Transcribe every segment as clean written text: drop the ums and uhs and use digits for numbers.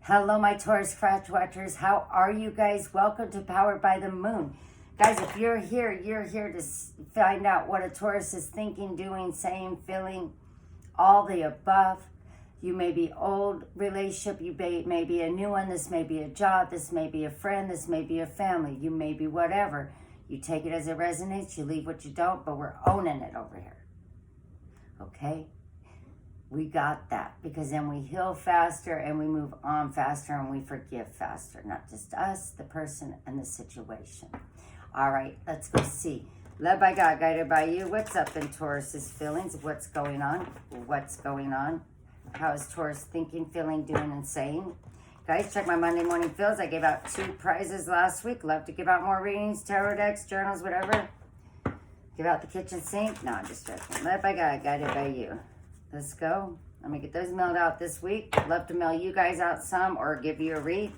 Hello, my Taurus Cross Watchers. How are you guys? Welcome to Powered by the Moon. Guys, if you're here to find out what a Taurus is thinking, doing, saying, feeling, all the above. You may be old relationship, you may be a new one, this may be a job, this may be a friend, this may be a family, you may be whatever. You take it as it resonates, you leave what you don't, but we're owning it over here. Okay? We got that, because then we heal faster and we move on faster and we forgive faster. Not just us, the person, and the situation. All right, let's go see. Led by God, guided by you. What's up in Taurus's feelings? What's going on? What's going on? How is Taurus thinking, feeling, doing, and saying? Guys, check my Monday morning fills. I gave out 2 prizes last week. Love to give out more readings, tarot decks, journals, whatever. Give out the kitchen sink. No, I'm just joking. Led by God, guided by you. Let's go. Let me get those mailed out this week. Love to mail you guys out some or give you a read.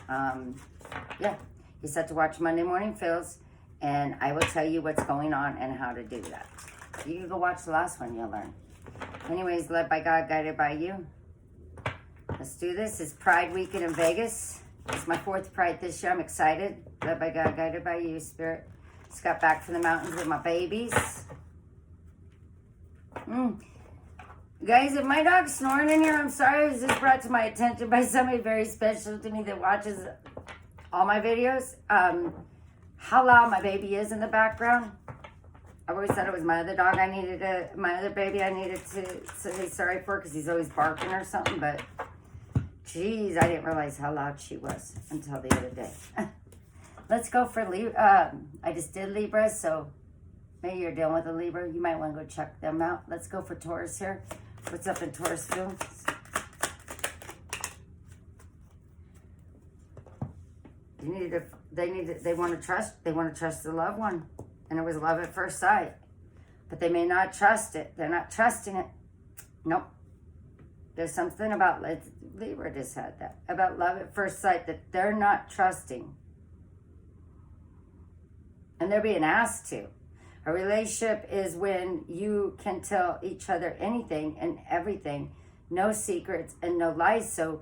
Yeah, you set to watch Monday morning fills, and I will tell you what's going on and how to do that. You can go watch the last one, you'll learn. Anyways, led by God, guided by you. Let's do this. It's Pride Weekend in Vegas. It's my 4th Pride this year. I'm excited. Led by God, guided by you, Spirit. Just got back from the mountains with my babies. Guys, if my dog's snoring in here, I'm sorry. It was just brought to my attention by somebody very special to me that watches all my videos. How loud my baby is in the background. I've always thought it was my other dog my other baby I needed to say sorry for, because he's always barking or something. But, geez, I didn't realize how loud she was until the other day. Let's go for Libra. I just did Libra, so maybe you're dealing with a Libra. You might want to go check them out. Let's go for Taurus here. What's up in Taurus feelings? They want to trust the loved one. And it was love at first sight. But they may not trust it. They're not trusting it. Nope. There's something about, Libra just had that, about love at first sight that they're not trusting. And they're being asked to. A relationship is when you can tell each other anything and everything. No secrets and no lies. So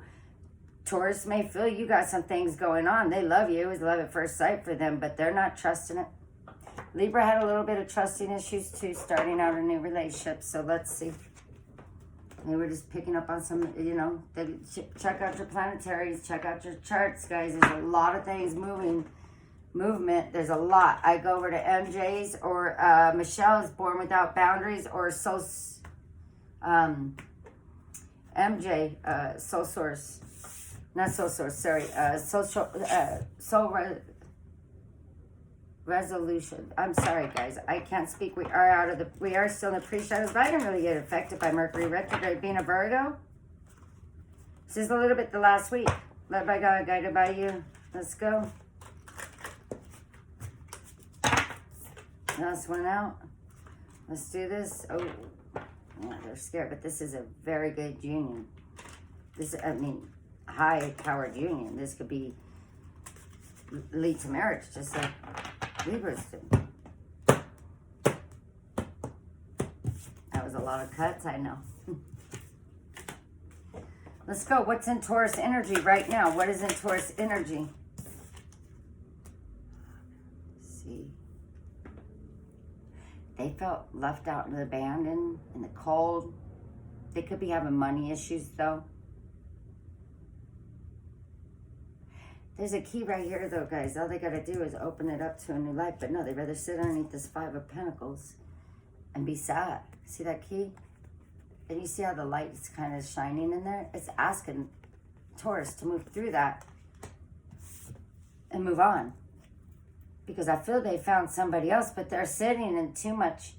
Taurus may feel you got some things going on. They love you. It was love at first sight for them, but they're not trusting it. Libra had a little bit of trusting issues too, starting out a new relationship. So let's see. They were just picking up on some, check out your planetaries, check out your charts, guys. There's a lot of things movement. There's a lot. I go over to MJ's or Michelle's Born Without Boundaries, or Soul Source. Not Soul Source, sorry. Soul Resolution. I'm sorry, guys. I can't speak. We are still in the pre-shadows, but I didn't really get affected by Mercury retrograde being a Virgo. This is a little bit the last week. Led by God, guided by you. Let's go. Last one out. Let's do this. Oh, yeah, they're scared, but this is a very good union. High-powered union. This could lead to marriage, just like Libras do. That was a lot of cuts, I know. Let's go. What's in Taurus energy right now? What is in Taurus energy? Let's see. They felt left out and abandoned in the cold. They could be having money issues, though. There's a key right here, though, guys. All they got to do is open it up to a new life. But no, they'd rather sit underneath this 5 of Pentacles and be sad. See that key? And you see how the light is kind of shining in there? It's asking Taurus to move through that and move on. Because I feel they found somebody else, but they're sitting in too much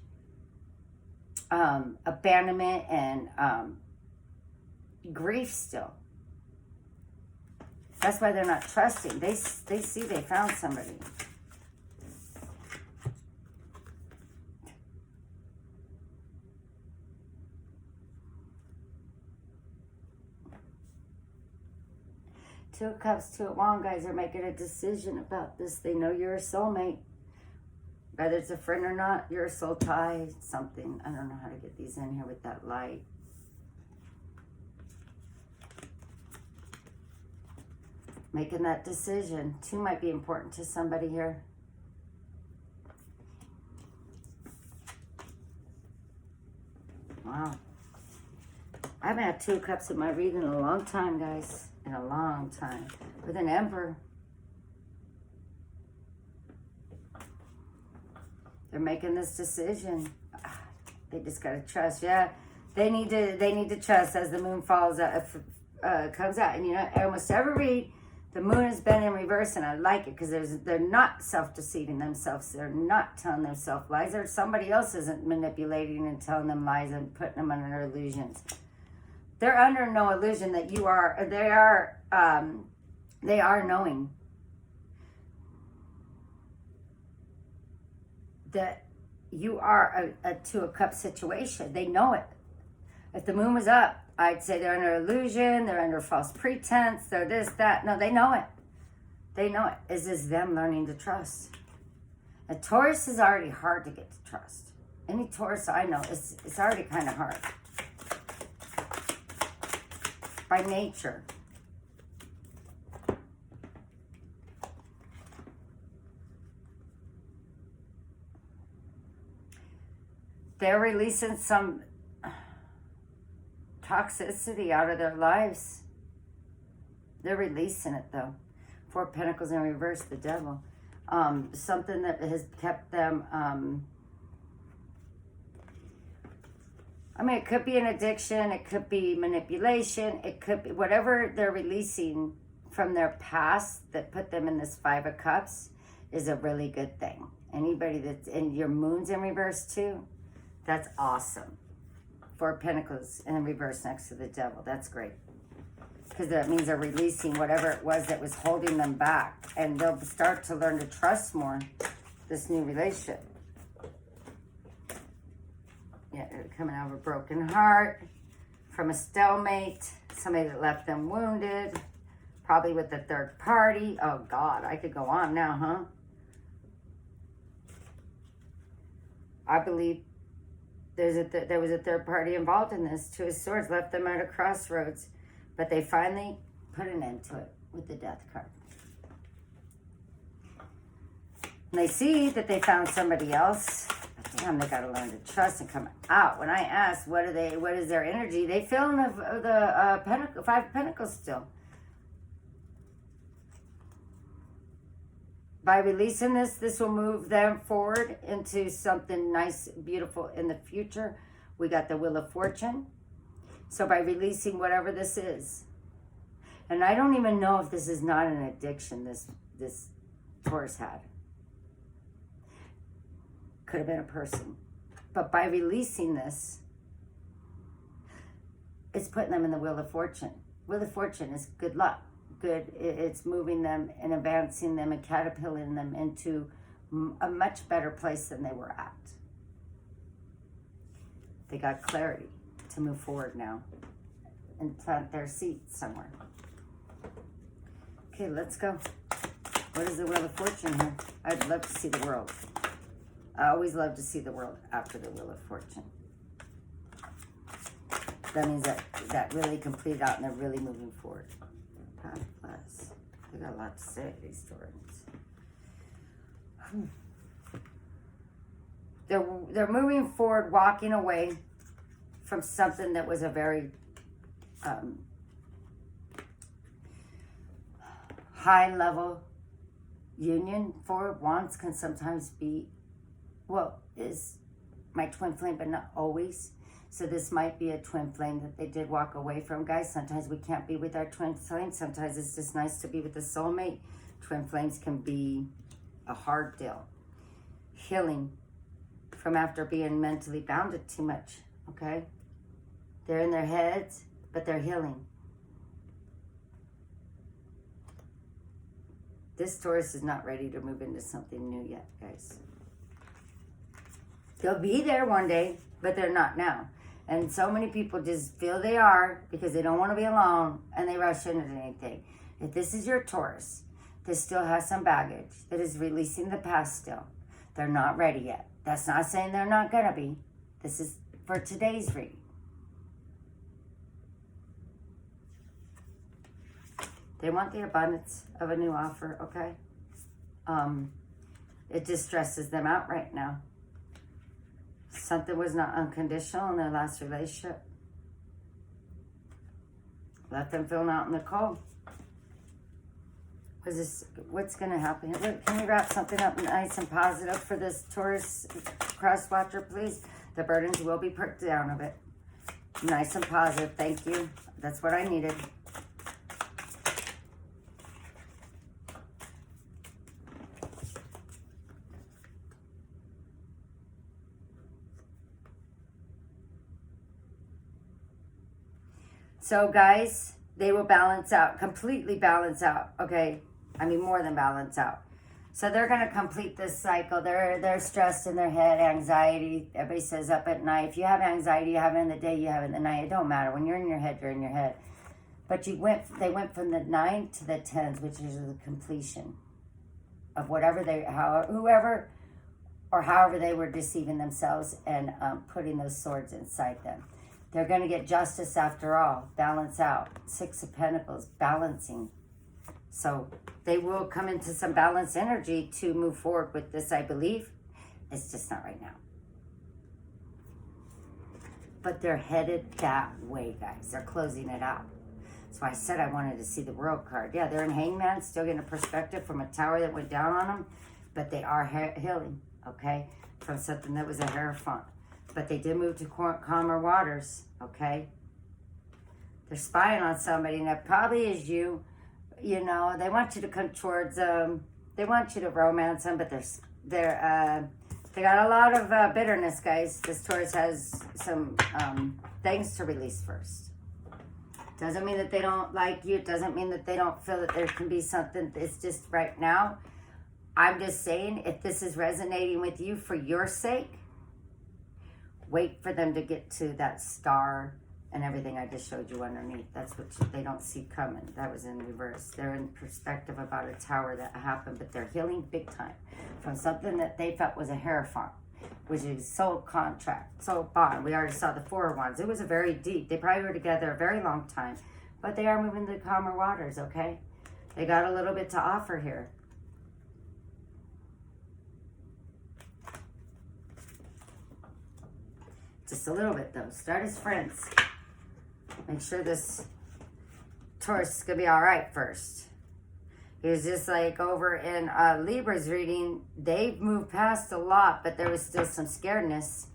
abandonment and grief still. That's why they're not trusting. They see they found somebody. Two of Cups, Two of Wands, guys are making a decision about this. They know you're a soulmate. Whether it's a friend or not, you're a soul tie, something. I don't know how to get these in here with that light. Making that decision. 2 might be important to somebody here. Wow. I haven't had 2 cups in my reading in a long time, guys. In a long time. With an Emperor. They're making this decision. They just gotta trust. Yeah, they need to trust as the moon falls out, comes out. And you know, almost every read, the moon has been in reverse, and I like it because they're not self-deceiving themselves. They're not telling themselves lies, or somebody else isn't manipulating and telling them lies and putting them under illusions. They're under no illusion that you are. They are knowing that you are a 2 of Cups situation. They know it. If the moon was up, I'd say they're under illusion, they're under false pretense, they're this, that. No, they know it. They know it. It's just them learning to trust. A Taurus is already hard to get to trust. Any Taurus I know, it's already kind of hard. By nature. They're releasing some toxicity out of their lives. They're releasing it though. 4 of Pentacles in reverse, the devil. Something that has kept them, I mean, it could be an addiction, it could be manipulation, it could be whatever they're releasing from their past that put them in this 5 of Cups is a really good thing. Anybody that's in your moon's in reverse too, that's awesome. 4 of Pentacles in reverse next to the devil. That's great. Because that means they're releasing whatever it was that was holding them back. And they'll start to learn to trust more this new relationship. Yeah, they're coming out of a broken heart. From a stalemate. Somebody that left them wounded. Probably with the 3rd party. Oh, God. I could go on now, huh? I believe there was a 3rd party involved in this. 2 of Swords left them at a crossroads. But they finally put an end to it with the Death card. And they see that they found somebody else. But damn, they got to learn to trust and come out. When I ask, what is their energy? They feel in the 5 of Pentacles still. By releasing this will move them forward into something nice, beautiful in the future. We got the Wheel of Fortune. So by releasing whatever this is. And I don't even know if this is not an addiction this Taurus had. Could have been a person. But by releasing this, it's putting them in the Wheel of Fortune. Wheel of Fortune is good luck. Good. It's moving them and advancing them and catapulting them into a much better place than they were at. They got clarity to move forward now and plant their seeds somewhere. Okay, let's go. What is the Wheel of Fortune here? I'd love to see the world. I always love to see the world after the Wheel of Fortune. That means that really complete out and they're really moving forward. God bless. They got a lot to say, these Taurans. They're moving forward, walking away from something that was a very high level union. 4 of Wands can sometimes be, well, is my twin flame, but not always. So this might be a twin flame that they did walk away from, guys. Sometimes we can't be with our twin flame. Sometimes it's just nice to be with the soulmate. Twin flames can be a hard deal. Healing from after being mentally bounded too much, okay? They're in their heads, but they're healing. This Taurus is not ready to move into something new yet, guys. They'll be there one day, but they're not now. And so many people just feel they are because they don't want to be alone and they rush into anything. If this is your Taurus, this still has some baggage that is releasing the past still. They're not ready yet. That's not saying they're not going to be. This is for today's reading. They want the abundance of a new offer, okay? It just stresses them out right now. Something was not unconditional in their last relationship. Let them feel out in the cold. What's going to happen? Can we wrap something up nice and positive for this Taurus Cross Watcher, please? The burdens will be put down of it. Nice and positive. Thank you. That's what I needed. So guys, they will balance out, completely balance out, okay? I mean, more than balance out. So they're going to complete this cycle. They're stressed in their head, anxiety. Everybody says up at night. If you have anxiety, you have it in the day, you have it in the night. It don't matter. When you're in your head, you're in your head. But they went from the 9 to the 10s, which is the completion of whatever however they were deceiving themselves and putting those swords inside them. They're going to get justice after all. Balance out. 6 of Pentacles. Balancing. So they will come into some balanced energy to move forward with this, I believe. It's just not right now. But they're headed that way, guys. They're closing it out. So I said I wanted to see the World card. Yeah, they're in Hangman. Still getting a perspective from a tower that went down on them. But they are healing, okay? From something that was a hierophant. But they did move to calmer waters, okay? They're spying on somebody, and that probably is you. You know, they want you to come towards them. They want you to romance them, but they got a lot of bitterness, guys. This Taurus has some things to release first. Doesn't mean that they don't like you. It doesn't mean that they don't feel that there can be something. It's just right now. I'm just saying, if this is resonating with you for your sake, wait for them to get to that star and everything I just showed you underneath. That's what they don't see coming. That was in reverse. They're in perspective about a tower that happened, but they're healing big time from something that they felt was a hierophant, which is soul contract, soul bond. We already saw the 4 of Wands. It was a very deep. They probably were together a very long time, but they are moving to calmer waters, okay? They got a little bit to offer here. Just a little bit, though. Start as friends. Make sure this Taurus is going to be all right first. It's just like over in Libra's reading, they've moved past a lot, but there was still some scaredness.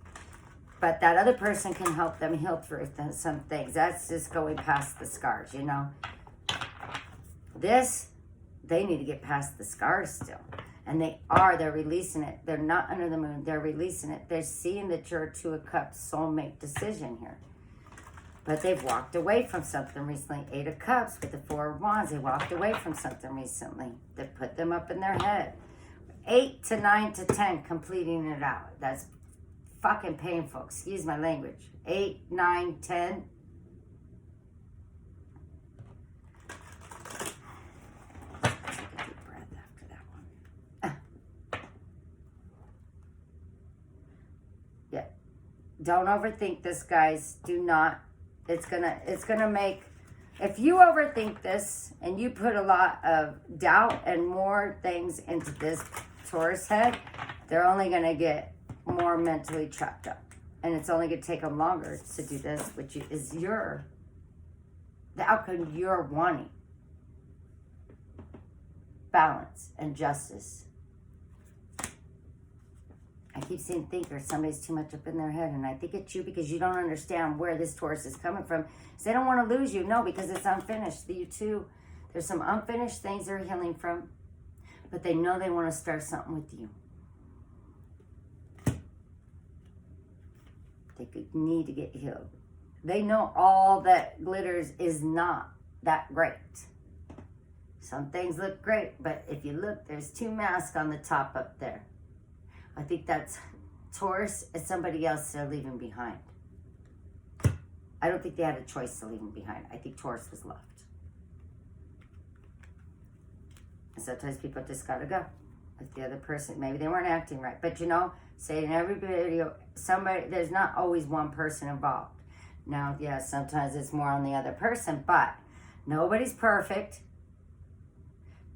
But that other person can help them heal through some things. That's just going past the scars, you know. This, they need to get past the scars still. And they're releasing it. They're not under the moon. They're releasing it. They're seeing that you're a 2 of Cups soulmate decision here. But they've walked away from something recently. 8 of Cups with the 4 of Wands. They walked away from something recently that put them up in their head. 8 to 9 to 10, completing it out. That's fucking painful. Excuse my language. 8, 9, 10. Don't overthink this, guys. Do not. It's gonna make, if you overthink this and you put a lot of doubt and more things into this Taurus head, they're only gonna get more mentally trapped up. And it's only gonna take them longer to do this, which is the outcome you're wanting. Balance and justice. I keep saying thinker. Somebody's too much up in their head. And I think it's you because you don't understand where this Taurus is coming from. So they don't want to lose you. No, because it's unfinished. You too. There's some unfinished things they're healing from. But they know they want to start something with you. They need to get healed. They know all that glitters is not that great. Some things look great. But if you look, there's 2 masks on the top up there. I think that's Taurus and somebody else they're leaving behind. I don't think they had a choice to leave him behind. I think Taurus was left. And sometimes people just gotta go. Like the other person, maybe they weren't acting right. But you know, say in every video, there's not always one person involved. Now, yeah, sometimes it's more on the other person, but nobody's perfect.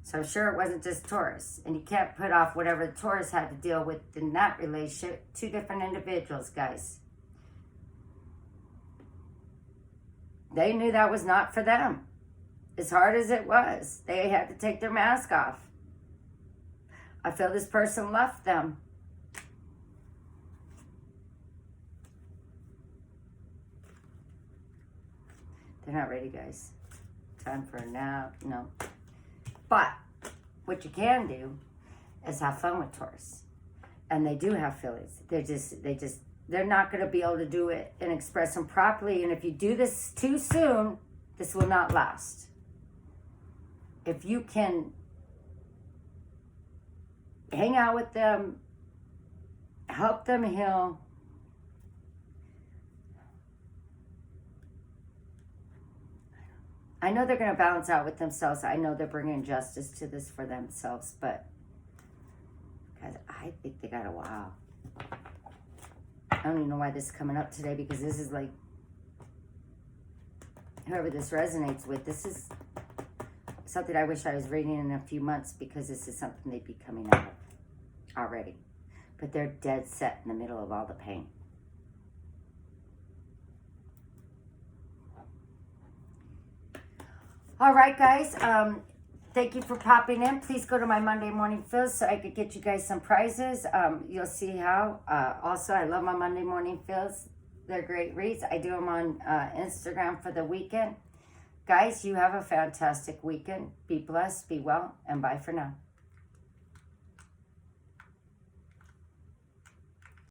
So I'm sure it wasn't just Taurus. And you can't put off whatever the Taurus had to deal with in that relationship. Two different individuals, guys. They knew that was not for them. As hard as it was, they had to take their mask off. I feel this person left them. They're not ready, guys. Time for a nap. No. But what you can do is have fun with Taurus. And they do have feelings. They're not going to be able to do it and express them properly. And if you do this too soon, this will not last. If you can hang out with them, help them heal, I know they're going to balance out with themselves. I know they're bringing justice to this for themselves, but guys, I think they got a wow. I don't even know why this is coming up today, because this is like, whoever this resonates with, this is something I wish I was reading in a few months, because this is something they'd be coming out of already. But they're dead set in the middle of all the pain. All right, guys. Thank you for popping in. Please go to my Monday morning fills so I could get you guys some prizes. You'll see how. Also, I love my Monday morning fills. They're great reads. I do them on Instagram for the weekend. Guys, you have a fantastic weekend. Be blessed, be well, and bye for now.